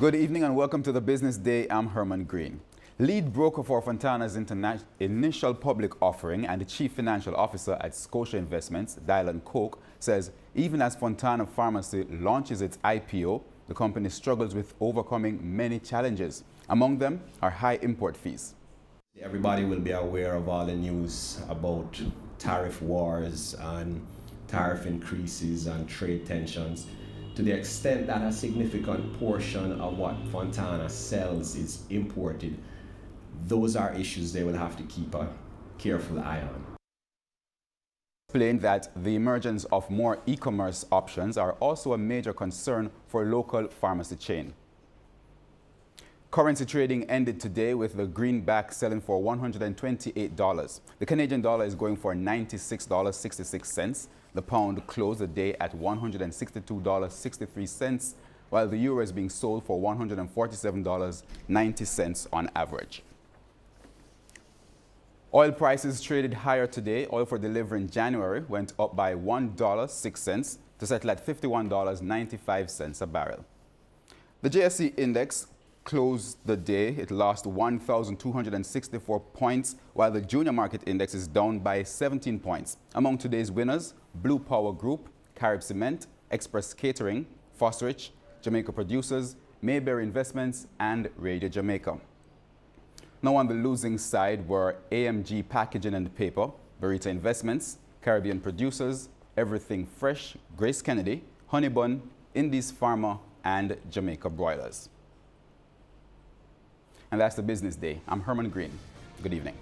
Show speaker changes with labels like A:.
A: Good evening and welcome to the Business Day. I'm Herman Green. Lead broker for Fontana's initial public offering and the Chief Financial Officer at Scotia Investments, Dylan Koch, says even as Fontana Pharmacy launches its IPO, the company struggles with overcoming many challenges. Among them are high import fees.
B: Everybody will be aware of all the news about tariff wars and tariff increases and trade tensions. To the extent that a significant portion of what Fontana sells is imported, those are issues they will have to keep a careful eye on.
A: Explained that the emergence of more e-commerce options are also a major concern for local pharmacy chain. Currency trading ended today with the greenback selling for $128. The Canadian dollar is going for $96.66. The pound closed the day at $162.63, while the euro is being sold for $147.90 on average. Oil prices traded higher today. Oil for delivery in January went up by $1.06 to settle at $51.95 a barrel. The JSE index closed the day. It lost 1,264 points, while the junior market index is down by 17 points. Among today's winners, Blue Power Group, Carib Cement, Express Catering, Fosrich, Jamaica Producers, Mayberry Investments, and Radio Jamaica. Now on the losing side were AMG Packaging and Paper, Barita Investments, Caribbean Producers, Everything Fresh, Grace Kennedy, Honeybun, Indies Pharma, and Jamaica Broilers. And that's the Business Day. I'm Herman Green. Good evening.